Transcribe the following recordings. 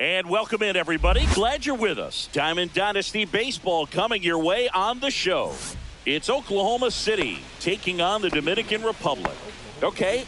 And welcome in, everybody. Glad you're with us. Diamond Dynasty Baseball coming your way on the show. It's Oklahoma City taking on the Dominican Republic. Okay.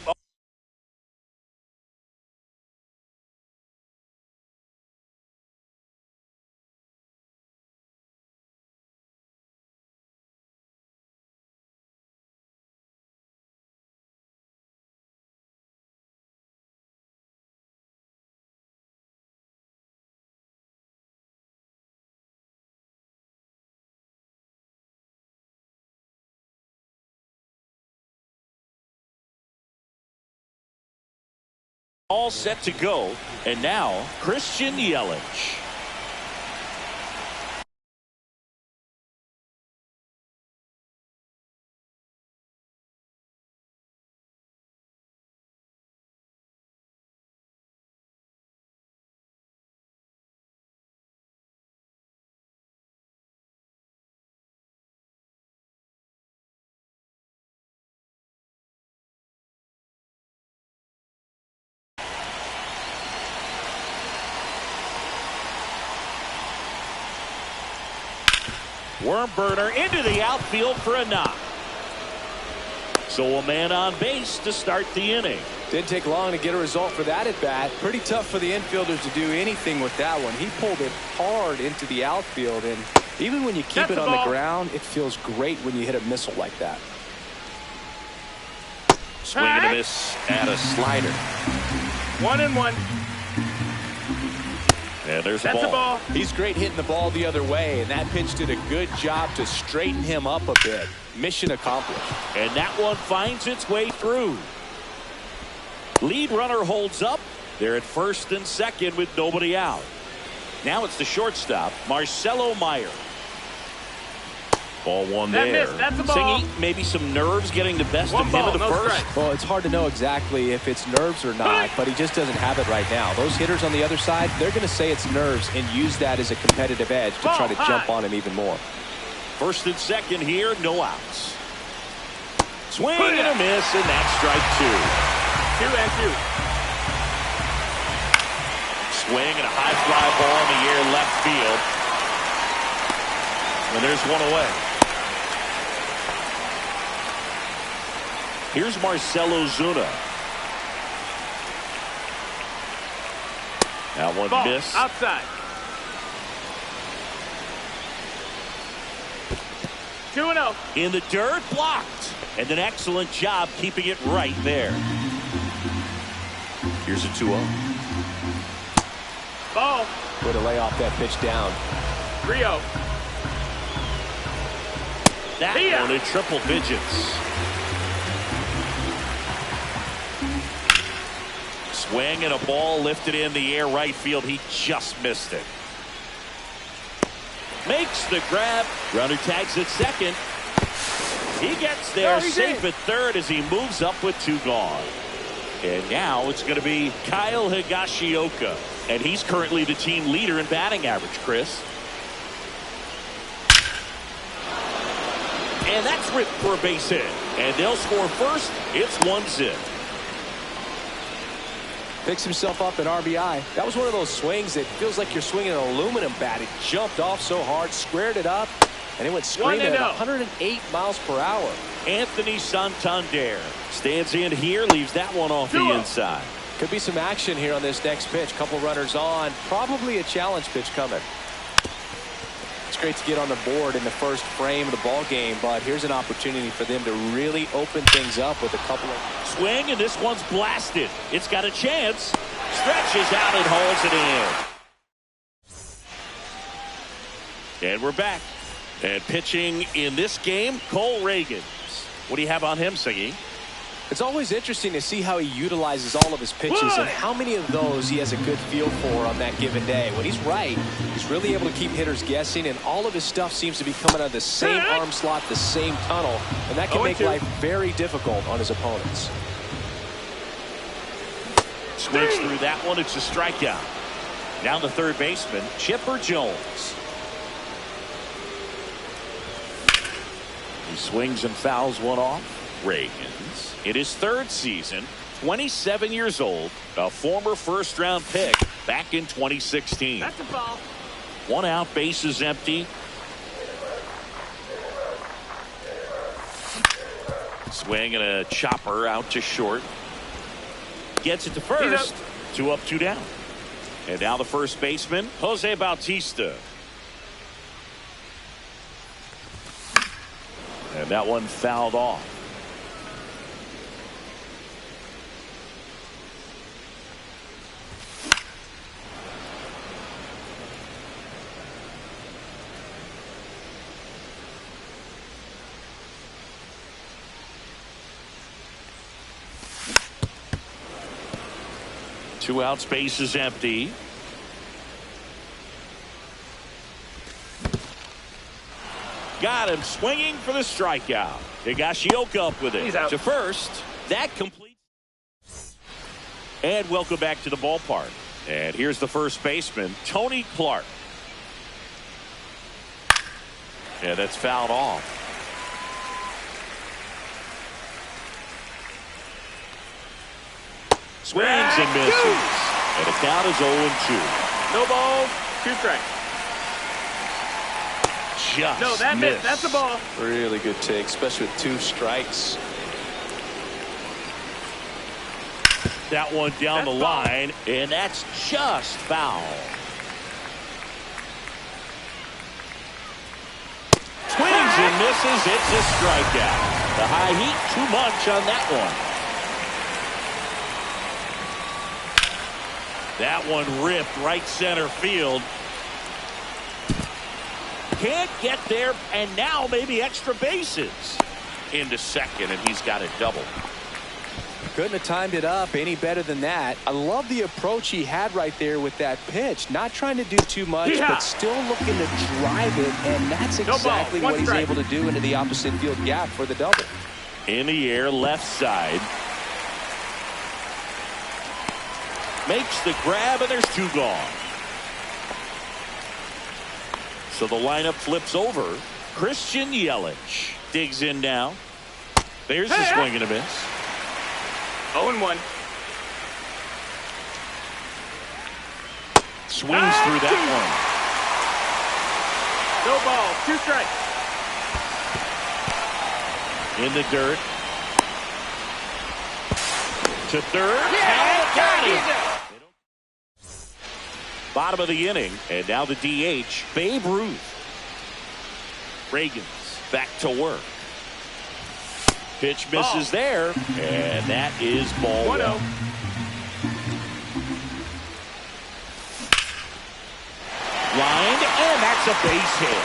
All set to go, and now Christian Yelich. Worm burner into the outfield for a knock. So a man on base to start the inning. Didn't take long to get a result for that at bat. Pretty tough for the infielders to do anything with that one. He pulled it hard into the outfield, and even when you keep it on the ground, it feels great when you hit a missile like that. Swing and a miss at a slider. 1-1. And there's That's a ball. He's great hitting the ball the other way, and that pitch did a good job to straighten him up a bit. Mission accomplished. And that one finds its way through. Lead runner holds up. They're at first and second with nobody out. Now it's the shortstop, Marcelo Meyer. Ball one there. That's a ball. Singy, maybe some nerves getting the best of him in the first. Well, it's hard to know exactly if it's nerves or not, but he just doesn't have it right now. Those hitters on the other side, they're going to say it's nerves and use that as a competitive edge to try to jump on him even more. First and second here, no outs. Swing and a miss, and that's strike two. 2-2. Swing and a high fly ball in the air left field. And there's one away. Here's Marcelo Zuna. That one Ball missed. outside. 2-0. In the dirt, blocked. And an excellent job keeping it right there. Here's a 2-0. Ball. Way to lay off that pitch down. 3-0. That one in triple digits. Swing and a ball lifted in the air right field. He just missed it. Makes the grab. Runner tags at second. He gets there safe at third as he moves up with two gone. And now it's going to be Kyle Higashioka. And he's currently the team leader in batting average, Chris. And that's ripped for a base hit. And they'll score first. It's 1-0. Picks himself up an RBI. That was one of those swings that feels like you're swinging an aluminum bat. It jumped off so hard, squared it up, and it went screaming at 108 miles per hour. Anthony Santander stands in here, leaves that one off the inside. Could be some action here on this next pitch. Couple runners on. Probably a challenge pitch coming. It's great to get on the board in the first frame of the ball game, but here's an opportunity for them to really open things up with a couple of swing, and this one's blasted. It's got a chance. Stretches out and holds it in. And we're back. And pitching in this game, Cole Reagans. What do you have on him, Siggy? It's always interesting to see how he utilizes all of his pitches and how many of those he has a good feel for on that given day. When he's right, he's really able to keep hitters guessing, and all of his stuff seems to be coming out of the same arm slot, the same tunnel, and that can make life very difficult on his opponents. Swings through that one. It's a strikeout. Down the third baseman, Chipper Jones. He swings and fouls one off. Reagans, in his third season, 27 years old, a former first-round pick back in 2016. That's a foul. 1 out, bases empty. Swing and a chopper out to short. Gets it to first. 2 up, 2 down. And now the first baseman, Jose Bautista. And that one fouled off. Two outs, base is empty. Got him swinging for the strikeout. Higashioka up with it. He's out. To first. That completes. And welcome back to the ballpark. And here's the first baseman, Tony Clark. And that's fouled off. Swings and misses. And the count is 0-2. No ball, 2 strikes. Just No, that missed. That's a ball. Really good take, especially with 2 strikes. That one down That's the foul. line, and that's just foul. Swings and misses. It's a strikeout. The high heat, too much on that one. That one ripped right center field. Can't get there, and now maybe extra bases. Into second, and he's got a double. Couldn't have timed it up any better than that. I love the approach he had right there with that pitch. Not trying to do too much, but still looking to drive it, and that's exactly what he's able to do into the opposite field gap for the double. In the air, left side. Makes the grab, and there's 2 gone. So the lineup flips over. Christian Yelich digs in now. There's the swing and a miss. 0-1. Swings through that one. No ball, 2 strikes. In the dirt. To third. And got him. Bottom of the inning, and now the DH, Babe Ruth. Reagan's back to work. Pitch misses there, and that is ball 1. Lined, and that's a base hit.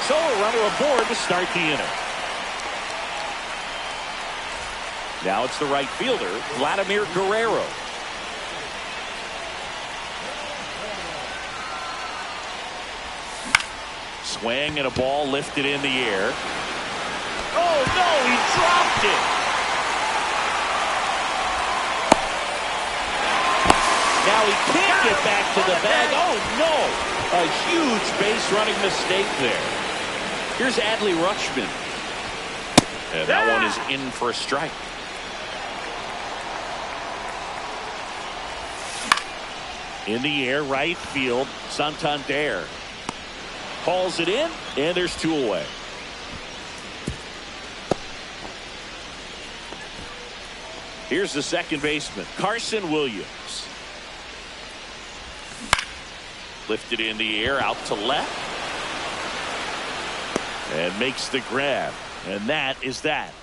So a runner aboard to start the inning. Now it's the right fielder, Vladimir Guerrero. Swing and a ball lifted in the air. Oh no, he dropped it. Now he can't get back to the bag. Oh no, a huge base running mistake there. Here's Adley Rutschman. And that one is in for a strike. In the air, right field, Santander. Calls it in, and there's 2 away. Here's the second baseman, Carson Williams. Lifted in the air, out to left. And makes the grab. And that is that.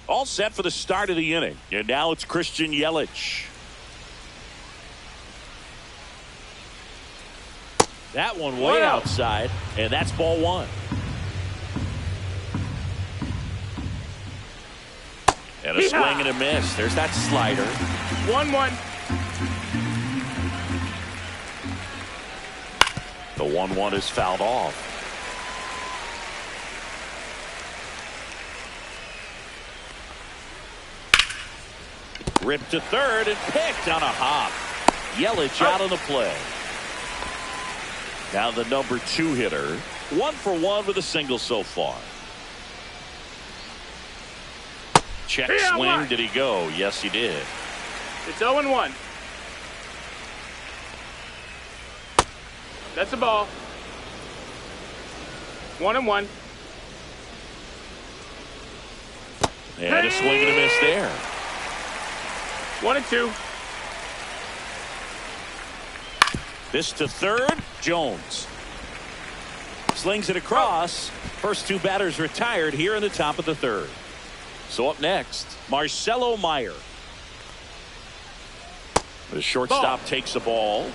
All set for the start of the inning. And now it's Christian Yelich. That one way outside, and that's ball 1. And a swing and a miss. There's that slider. 1-1. The 1-1 is fouled off. Ripped to third and picked on a hop. Yelich out on the play. Now the number 2 hitter. 1 for 1 with a single so far. Check swing. Did he go? Yes, he did. It's 0-1. That's a ball. 1-1. And a swing and a miss there. 1-2. This to third. Jones slings it across. First 2 batters retired here in the top of the 3rd. So up next, Marcelo Meyer. The shortstop takes the ball.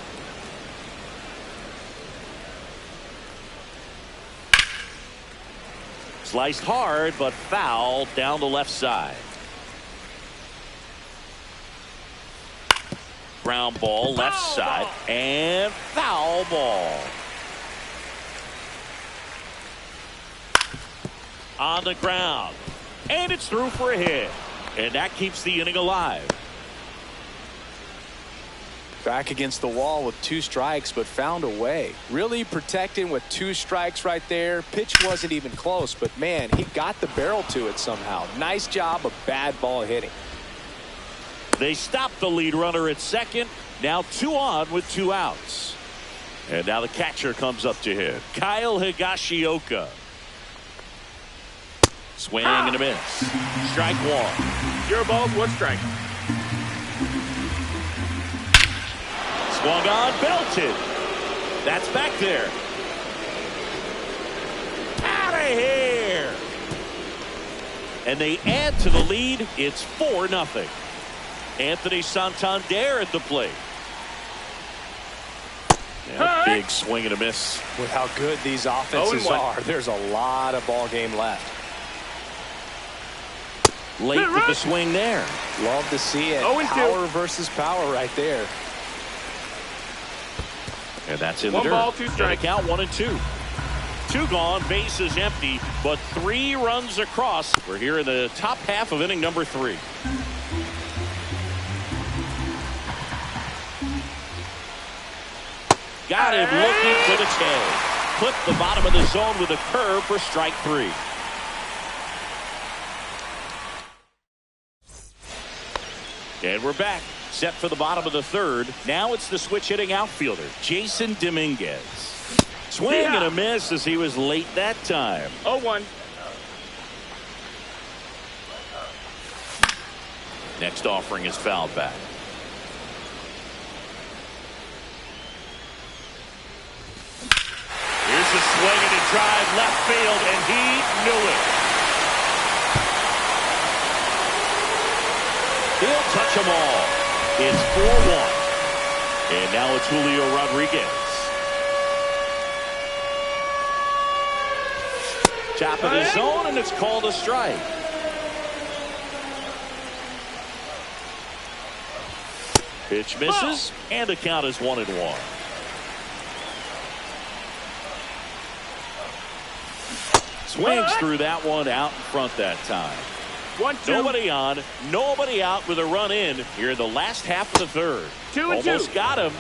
Sliced hard, but foul down the left side. Ground ball left side and foul ball. On the ground. And it's through for a hit. And that keeps the inning alive. Back against the wall with 2 strikes, but found a way. Really protecting with 2 strikes right there. Pitch wasn't even close, but man, he got the barrel to it somehow. Nice job of bad ball hitting. They stop the lead runner at second. Now 2 on with 2 outs. And now the catcher comes up to hit. Kyle Higashioka. Swing and a miss. Strike 1. 0 balls, 1 strike. Swung on, belted. That's back there. Out of here. And they add to the lead. It's 4-0. Anthony Santander at the plate. Yeah, big swing and a miss. With how good these offenses are, there's a lot of ball game left. Late with the swing there. Love to see it. 0-2. Power versus power right there. And that's in the 1 dirt. ball, 2 strikes. Count 1-2. 2 gone, bases empty, but 3 runs across. We're here in the top half of inning number 3. Got him looking for the K. Clipped the bottom of the zone with a curve for strike 3. And we're back. Set for the bottom of the 3rd. Now it's the switch hitting outfielder, Jason Dominguez. Swing and a miss as he was late that time. 0-1. Next offering is fouled back. Here's a swing and a drive left field, and he knew it. He'll touch them all. It's 4-1. And now it's Julio Rodriguez. Top of the zone, and it's called a strike. Pitch misses, and the count is 1-1. Swings through that one out in front that time. 1-2. Nobody on, nobody out with a run in here in the last half of the 3rd. 2-2. Almost got him.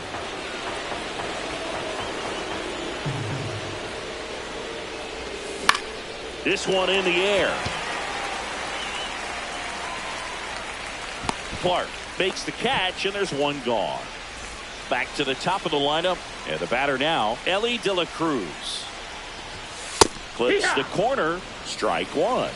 This one in the air. Clark makes the catch, and there's 1 gone. Back to the top of the lineup, and the batter now, Ellie De La Cruz. Clips the corner, strike 1.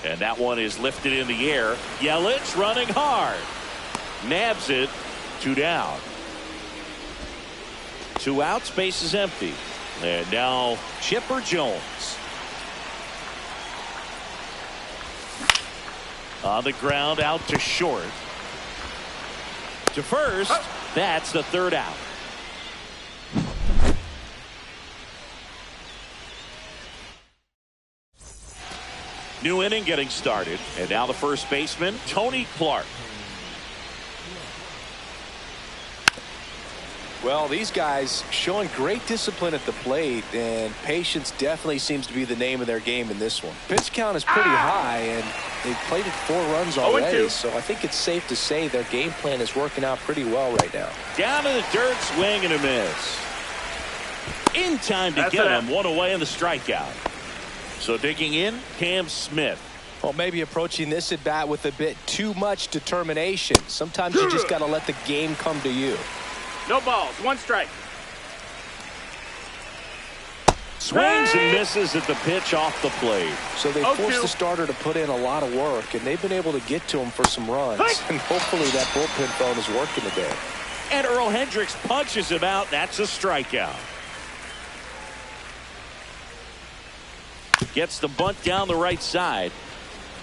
And that one is lifted in the air. Yelich running hard. Nabs it. 2 down. 2 outs, base is empty. And now Chipper Jones. On the ground, out to short. To first. That's the 3rd out. New inning getting started. And now the first baseman, Tony Clark. Well, these guys showing great discipline at the plate, and patience definitely seems to be the name of their game in this one. Pitch count is pretty high, and they've plated 4 runs already, so I think it's safe to say their game plan is working out pretty well right now. Down to the dirt, swing and a miss. In time to get him, 1 away in the strikeout. So digging in, Cam Smith. Well, maybe approaching this at bat with a bit too much determination. Sometimes you just got to let the game come to you. No balls, 1 strike. Swings and misses at the pitch off the plate. So they forced the starter to put in a lot of work, and they've been able to get to him for some runs. And hopefully that bullpen phone is working today. And Earl Hendricks punches him out. That's a strikeout. Gets the bunt down the right side.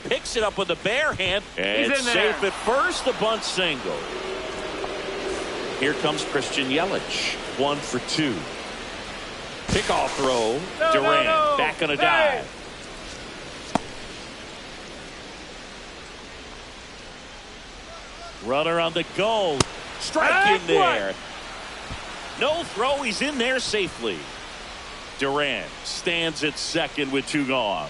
Picks it up with the bare hand. And it's safe at first. The bunt single. Here comes Christian Yelich. 1 for 2. Pickoff throw. Durant back on a dive. Runner on the go. Strike in there. No throw. He's in there safely. Durant stands at second with 2 gone.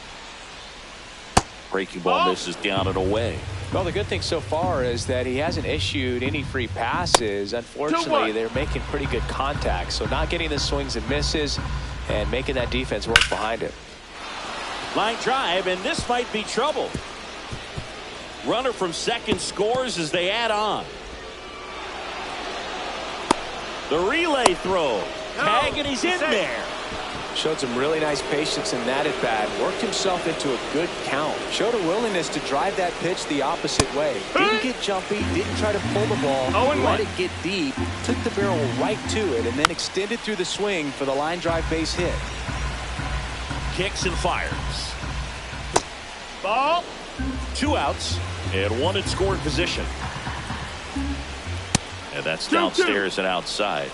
Breaking ball misses down and away. Well, the good thing so far is that he hasn't issued any free passes. Unfortunately, they're making pretty good contact. So not getting the swings and misses and making that defense work behind it. Line drive, and this might be trouble. Runner from second scores as they add on. The relay throw. Tag, and he's in there. Showed some really nice patience in that at bat. Worked himself into a good count. Showed a willingness to drive that pitch the opposite way. Didn't get jumpy. Didn't try to pull the ball. Let it get deep. Took the barrel right to it and then extended through the swing for the line drive base hit. Kicks and fires. Ball. 2 outs and 1 in scoring position. And that's downstairs and outside.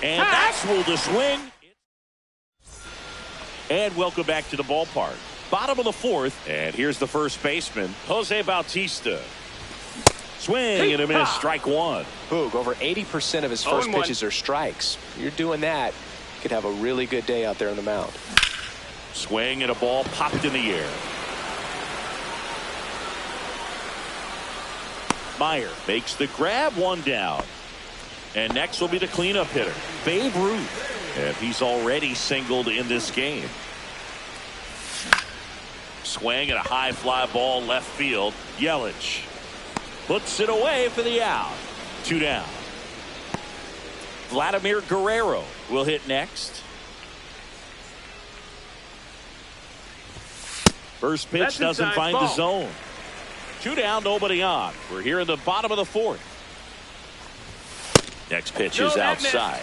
And that's ruled a swing. And welcome back to the ballpark. Bottom of the 4th. And here's the first baseman, Jose Bautista. Swing and a miss. Strike 1. Boog, over 80% of his first pitches are strikes. You're doing that, you could have a really good day out there on the mound. Swing and a ball popped in the air. Meyer makes the grab, 1 down. And next will be the cleanup hitter, Babe Ruth. And he's already singled in this game. Swing and a high fly ball left field. Yelich puts it away for the out. 2 down. Vladimir Guerrero will hit next. First pitch doesn't find the zone. 2 down, nobody on. We're here in the bottom of the 4th. Next pitch is outside.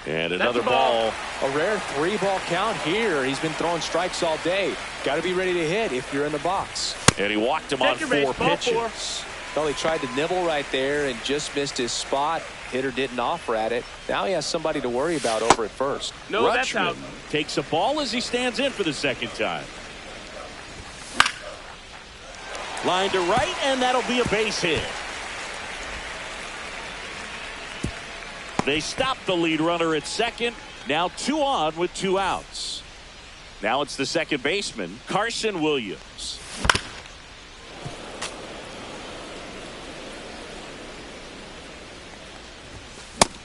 And another ball. A rare 3-ball count here. He's been throwing strikes all day. Got to be ready to hit if you're in the box. And he walked him on 4 pitches. Well, he tried to nibble right there and just missed his spot. Hitter didn't offer at it. Now he has somebody to worry about over at first. Rutschman takes a ball as he stands in for the 2nd time. Line to right, and that'll be a base hit. They stop the lead runner at second. Now 2 on with 2 outs. Now it's the second baseman, Carson Williams.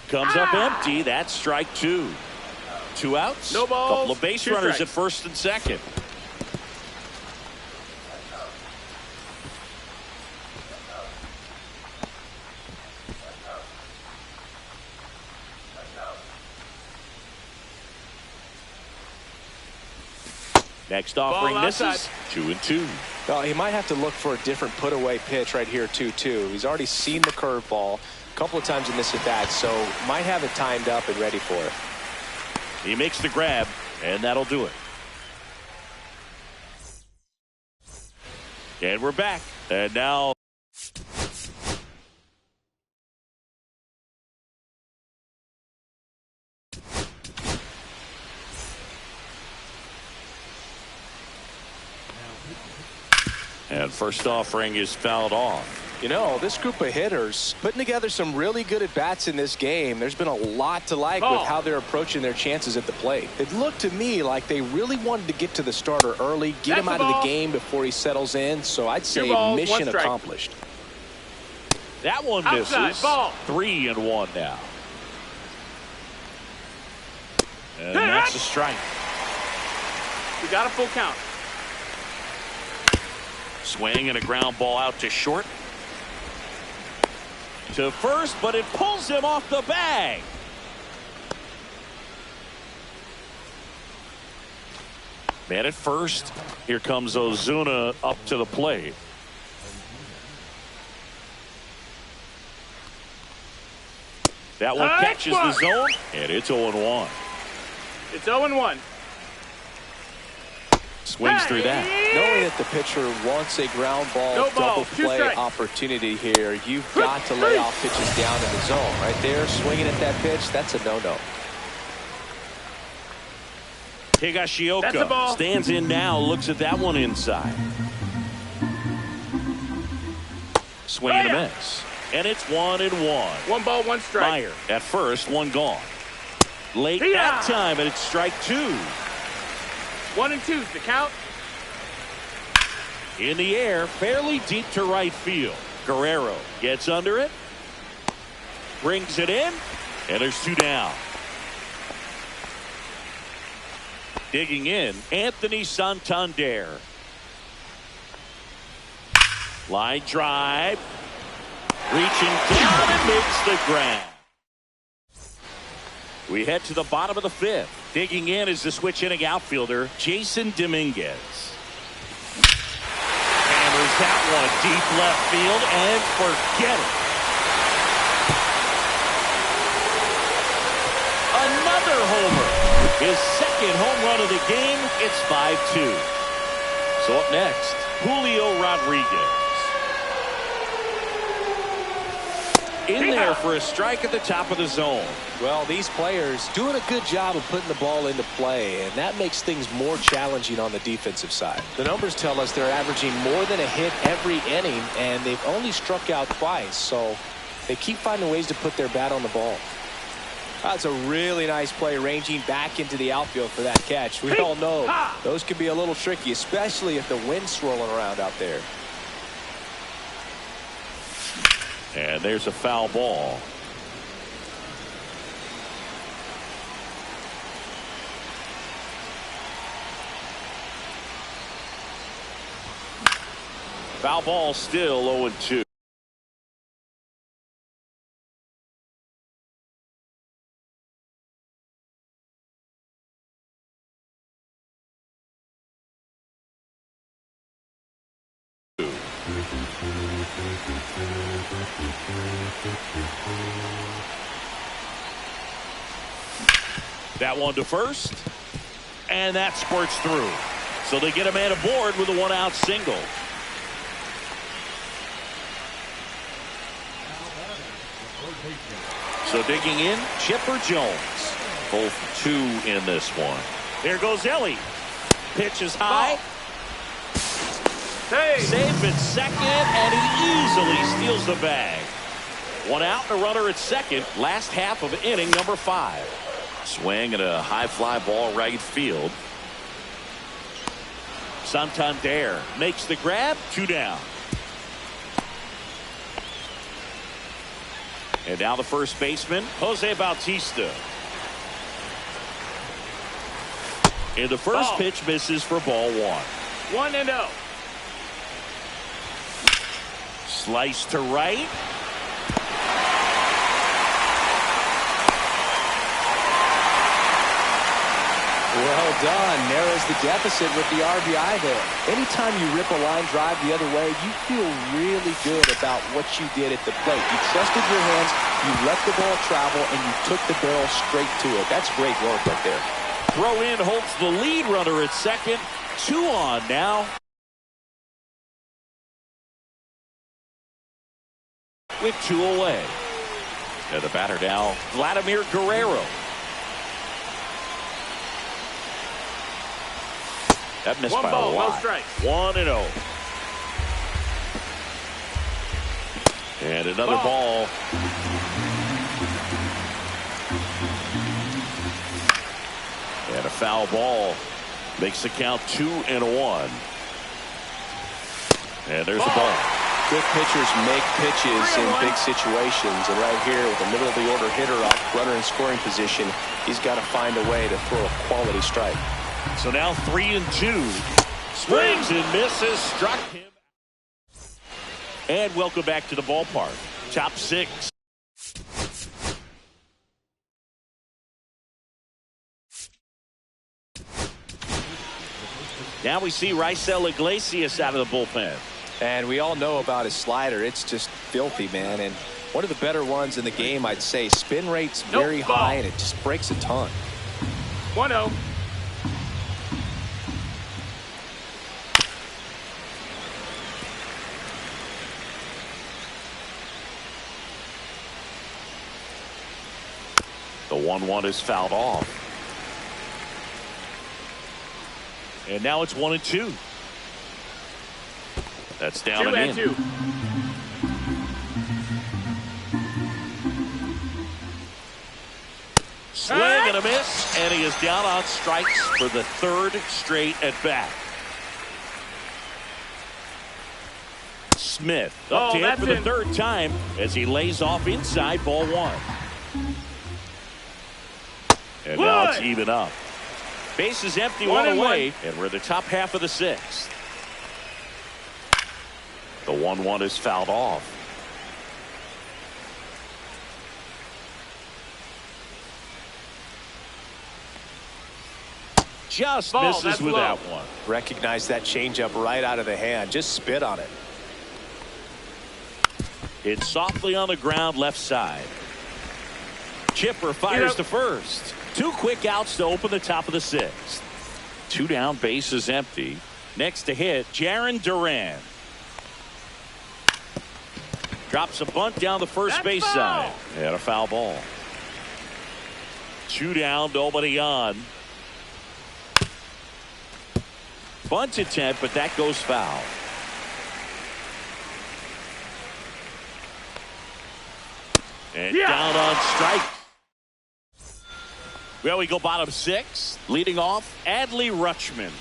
Comes up empty. That's strike 2. 2 outs. No balls. Couple of base runners at first and second. Next offering misses. 2-2. Well, he might have to look for a different put-away pitch right here, 2-2. He's already seen the curveball a couple of times in this at-bat, so might have it timed up and ready for it. He makes the grab, and that'll do it. And we're back. And now And first offering is fouled off. You know, this group of hitters putting together some really good at-bats in this game. There's been a lot to like with how they're approaching their chances at the plate. It looked to me like they really wanted to get to the starter early, get him out of the game before he settles in. So I'd say mission accomplished. That one misses. Ball. 3-1 now. And that's a strike. We got a full count. Swing and a ground ball out to short. To first, but it pulls him off the bag. Man at first. Here comes Ozuna up to the plate. That one catches the zone, and it's 0-1. It's 0-1. Swings through that. Knowing that the pitcher wants a ground ball double play opportunity here, you've got to lay off pitches down in the zone. Right there, swinging at that pitch, that's a no-no. Higashioka stands in now, looks at that one inside. Swing and a miss. And it's 1-1. 1 ball, 1 strike. Meyer at first, 1 gone. Late that time, and it's strike 2. 1 and 2's the count. In the air, fairly deep to right field. Guerrero gets under it, brings it in, and there's 2 down. Digging in, Anthony Santander. Line drive. Reaching down and makes the grab. We head to the bottom of the 5th. Digging in is the switch inning outfielder, Jason Dominguez. Hammers that one deep left field and forget it. Another homer. His second home run of the game. It's 5-2. So up next, Julio Rodriguez. In there for a strike at the top of the zone. Well, these players doing a good job of putting the ball into play, and that makes things more challenging on the defensive side. The numbers tell us they're averaging more than a hit every inning, and they've only struck out twice, so they keep finding ways to put their bat on the ball. That's a really nice play, ranging back into the outfield for that catch. We all know those can be a little tricky, especially if the wind's swirling around out there. And there's a foul ball. Foul ball, still 0-2. That one to first, and that spurts through. So they get a man aboard with a 1-out single. So digging in, Chipper Jones. Both 2 in this one. Here goes Ellie. Pitch is high. Safe at second, and he easily steals the bag. 1 out and a runner at second. Last half of inning number 5. Swing and a high fly ball right field. Santander makes the grab. 2 down. And now the first baseman, Jose Bautista. And the first pitch misses for ball 1. 1-0. Slice to right. Well done. Narrows the deficit with the RBI there. Anytime you rip a line drive the other way, you feel really good about what you did at the plate. You trusted your hands, you let the ball travel, and you took the barrel straight to it. That's great work right there. Throw in holds the lead runner at second. 2 on now. With 2 away. And the batter now, Vladimir Guerrero. That missed by a lot. 1-0. And another ball. And a foul ball makes the count 2-1. And there's the ball. Good pitchers make pitches in big situations, and right here with a middle of the order hitter up, runner in scoring position, he's got to find a way to throw a quality strike. So now 3-2. Swings and misses, struck him. And welcome back to the ballpark. Top 6. Now we see Raisel Iglesias out of the bullpen. And we all know about his slider. It's just filthy, man. And one of the better ones in the game, I'd say. Spin rate's very high, and it just breaks a ton. 1-0. The 1-1 is fouled off. And now it's 1-2. That's down and in. 2-2. Swing and a miss, and he is down on strikes for the 3rd straight at bat. Smith up to hit for the 3rd time as he lays off inside ball 1. And now it's even up. Base is empty, 1 away, and we're in the top half of the 6th. The 1-1 is fouled off. Just misses with that one. Recognize that changeup right out of the hand. Just spit on it. It's softly on the ground left side. Chipper fires to first. 2 quick outs to open the top of the 6th. 2 down, base is empty. Next to hit, Jarren Duran. Drops a bunt down the first base side. And a foul ball. 2 down, nobody on. Bunt attempt, but that goes foul. And down on strike. Well, we go bottom 6. Leading off, Adley Rutschman.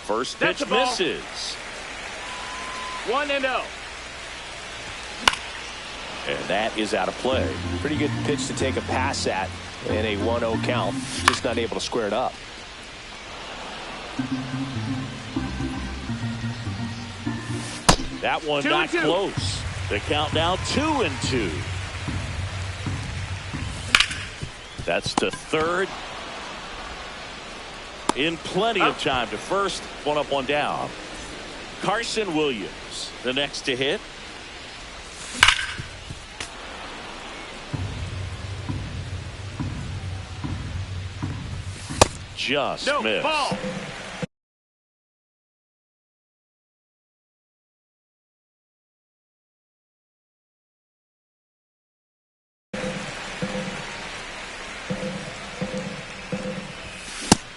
First pitch misses. 1-0. And that is out of play. Pretty good pitch to take a pass at in a 1-0 count. Just not able to square it up. That one not close. The count now 2-2. That's to 3rd. In plenty of time to first. 1 up, 1 down. Carson Williams, the next to hit. Just missed. Ball.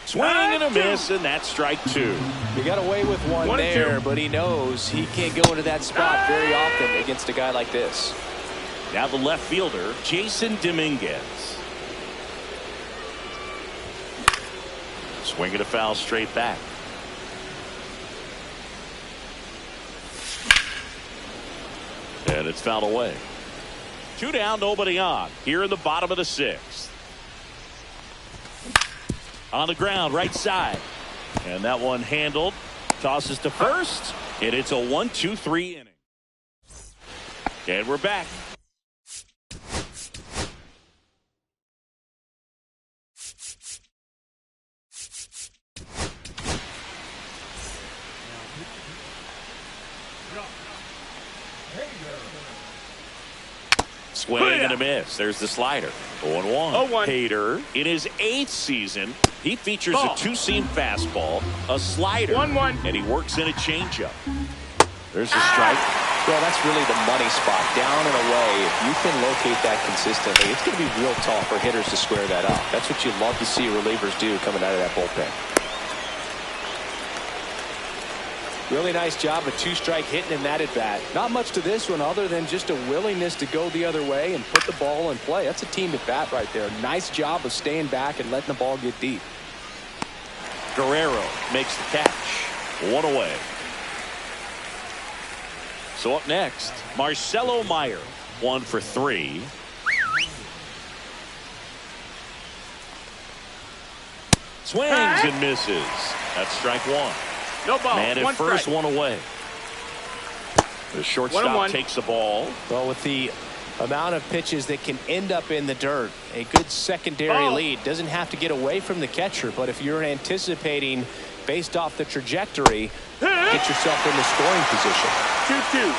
Swing and a miss, and that's strike 2. He got away with one there, but he knows he can't go into that spot very often against a guy like this. Now the left fielder, Jason Dominguez. Swing and a foul straight back. And it's fouled away. 2 down, nobody on. Here in the bottom of the 6th. On the ground, right side. And that one handled. Tosses to first. And it's a 1-2-3 inning. And we're back. Swing and a miss. There's the slider. 0-1. Hader in his 8th season. He features a 2-seam fastball, a slider, 1-1, and he works in a changeup. There's a strike. Well, that's really the money spot. Down and away. If you can locate that consistently, it's going to be real tough for hitters to square that up. That's what you love to see relievers do coming out of that bullpen. Really nice job of two-strike hitting in that at-bat. Not much to this one other than just a willingness to go the other way and put the ball in play. That's a team at-bat right there. Nice job of staying back and letting the ball get deep. Guerrero makes the catch. 1 away. So up next, Marcelo Meyer. 1 for 3. Swings and misses. That's strike 1. No ball. Man at first, strike. 1 away. The shortstop takes the ball. Well, with the amount of pitches that can end up in the dirt, a good secondary lead doesn't have to get away from the catcher, but if you're anticipating based off the trajectory, get yourself in the scoring position. 2-2.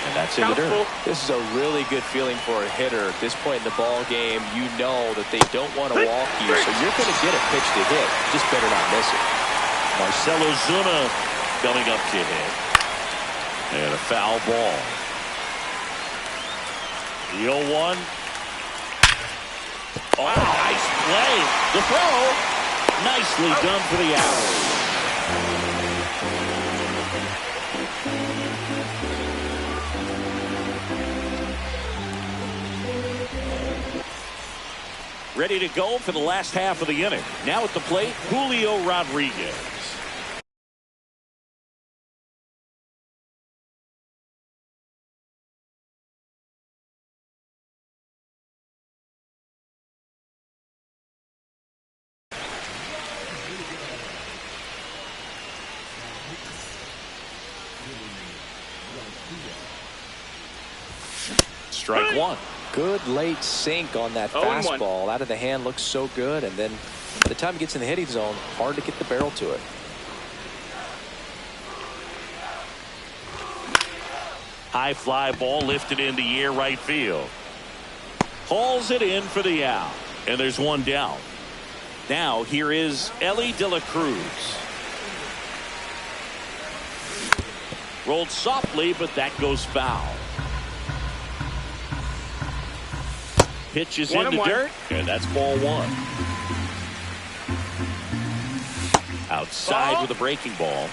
And that's in the dirt. This is a really good feeling for a hitter at this point in the ball game. You know that they don't want to walk you, so you're going to get a pitch to hit. You just better not miss it. Marcelo Zuna coming up to hit. And a foul ball. The 0-1. Oh, nice play. The throw. Nicely done for the out. Ready to go for the last half of the inning. Now at the plate, Julio Rodriguez. Strike 1. Good late sink on that fastball. Out of the hand, looks so good, and then by the time it gets in the hitting zone, hard to get the barrel to it. High fly ball lifted in the air right field. Hauls it in for the out, and there's 1 down. Now here is Elly De La Cruz. Rolled softly, but that goes foul. Pitches in the dirt, and that's ball 1. Outside with a breaking ball.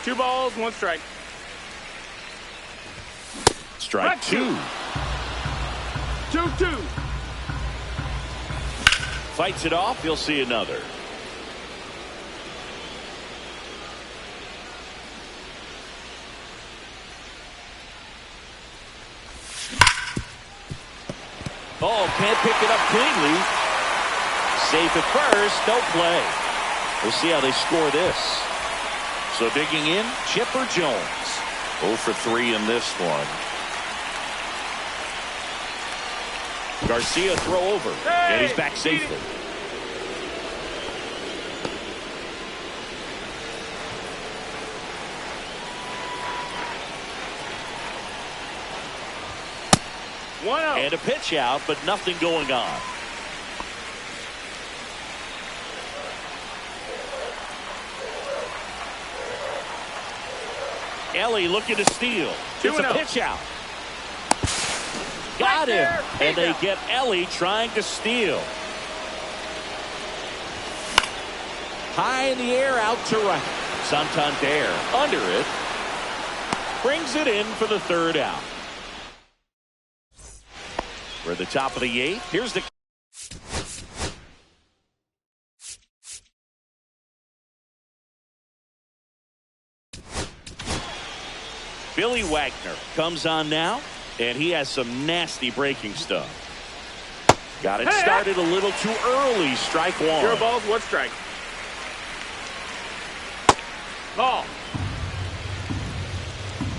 2 balls, 1 strike. Strike 2. 2-2. Fights it off. You'll see another. Oh, can't pick it up cleanly. Safe at first. No play. We'll see how they score this. So digging in, Chipper Jones. 0 for 3 in this one. Garcia throw over. And he's back safely. And a pitch out, but nothing going on. Elly looking to steal. It's a pitch out. Got him. And they get Elly trying to steal. High in the air, out to right. Santander under it. Brings it in for the 3rd out. We're at the top of the 8th. Here's the Billy Wagner comes on now, and he has some nasty breaking stuff. Got it started a little too early. Strike 1. 0 balls, 1 strike. Ball.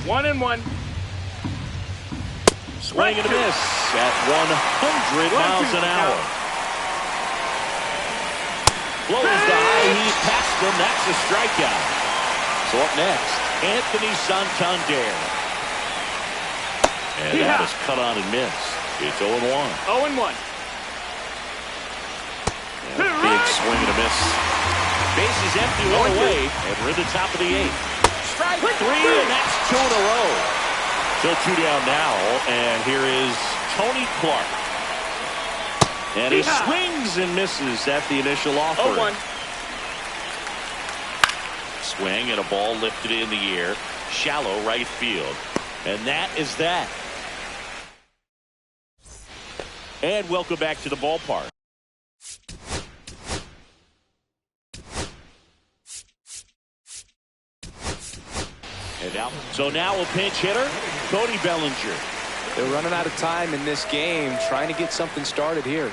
1-1. Swing and a miss at 100 miles an hour. Blows the high heat past him. That's a strikeout. So up next, Anthony Santander. And that is cut on and missed. It's 0-1. 0-1. Big swing and a miss. Bases empty, 1 away, and we're at the top of the 8th. Strike 3, and that's 2 in a row. Still 2 down now, and here is Tony Clark. And he swings and misses at the initial offer. 0-1. swing and a ball lifted in the air. Shallow right field. And that is that. And welcome back to the ballpark. And now a pinch hitter, Cody Bellinger. They're running out of time in this game, trying to get something started here.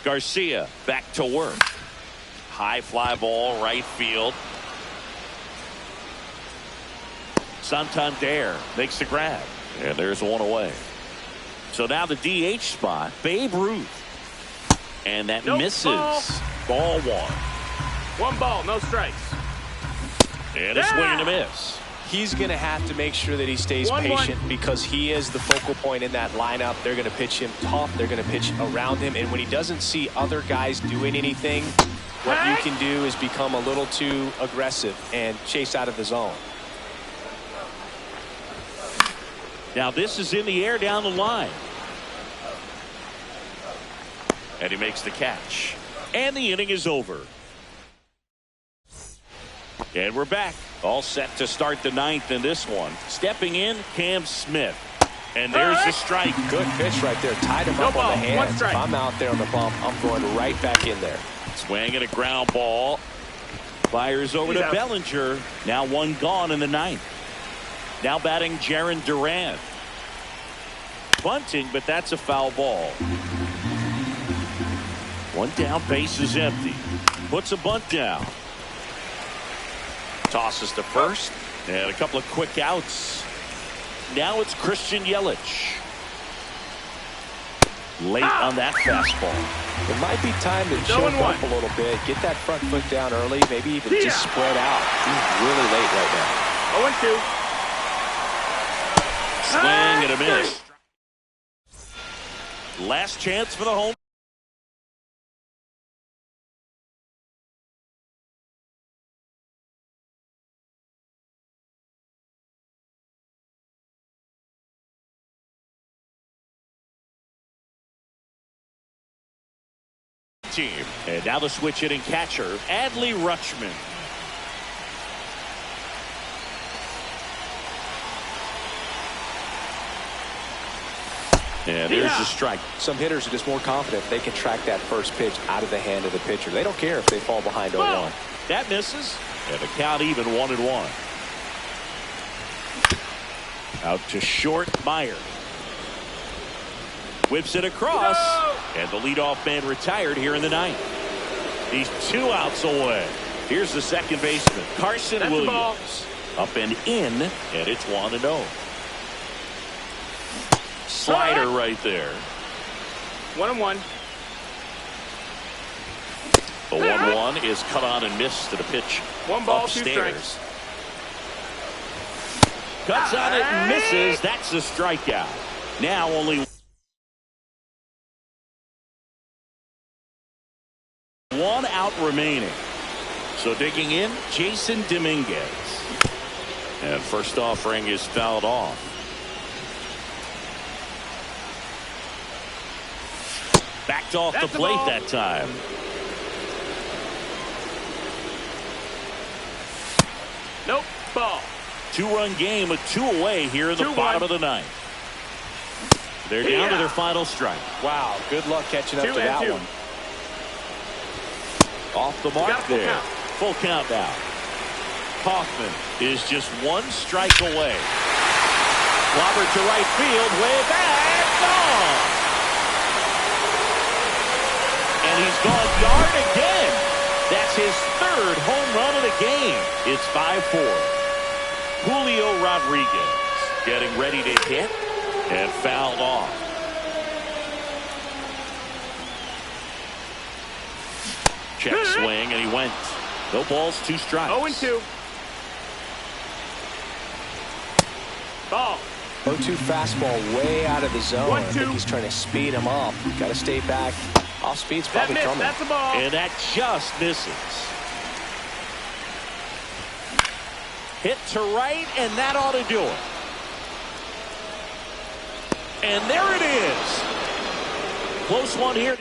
Garcia back to work. High fly ball right field. Santander makes the grab. And there's one away. So now the DH spot, Babe Ruth. And that misses. Ball one. One ball, no strikes. And a swing and a miss. He's going to have to make sure that he stays patient because he is the focal point in that lineup. They're going to pitch him tough. They're going to pitch around him. And when he doesn't see other guys doing anything, what you can do is become a little too aggressive and chase out of the zone. Now this is in the air down the line. And he makes the catch. And the inning is over. And we're back. All set to start the ninth in this one. Stepping in, Cam Smith. And there's the strike. Good pitch right there. Tied him up on the hands. If I'm out there on the bump, I'm going right back in there. Swing and a ground ball. Fires over to Bellinger. Now one gone in the ninth. Now batting Jarren Duran. Bunting, but that's a foul ball. One down, base is empty. Puts a bunt down. Tosses to first. And a couple of quick outs. Now it's Christian Yelich. Late on that fastball. It might be time to choke up a little bit. Get that front foot down early. Maybe even just spread out. He's really late right now. 0-2. Swing and a miss. Last chance for the home. Team. And now the switch hitting catcher, Adley Rutschman. And there's the strike. Some hitters are just more confident they can track that first pitch out of the hand of the pitcher. They don't care if they fall behind 0-1. That misses. And the count even 1-1. Out to short, Meyer. Whips it across. And the leadoff man retired here in the ninth. He's 2 outs away. Here's the second baseman, Carson Williams. Up and in, and it's 1-0. Slider right there. 1-1. The 1-1 is cut on and missed to the pitch. 1 ball, upstairs. 2 strikes. Cuts on it and misses. That's a strikeout. Now only 1 out remaining. So digging in, Jason Dominguez. And first offering is fouled off. Backed off the plate that time. Nope. Ball. 2-run game with 2 away here in the bottom of the ninth. They're down to their final strike. Wow. Good luck catching up to that one. Off the mark there. Full count now. Hoffman is just 1 strike away. Robert to right field, way back, gone. And he's gone yard again. That's his 3rd home run of the game. It's 5-4. Julio Rodriguez getting ready to hit and fouled off. Check swing, and he went. No balls, 2 strikes. 0-2. Ball. 0-2 fastball way out of the zone. 1-2. I think he's trying to speed him up. Got to stay back. Off speed's probably coming. That's a ball. And that just misses. Hit to right, and that ought to do it. And there it is. Close one here.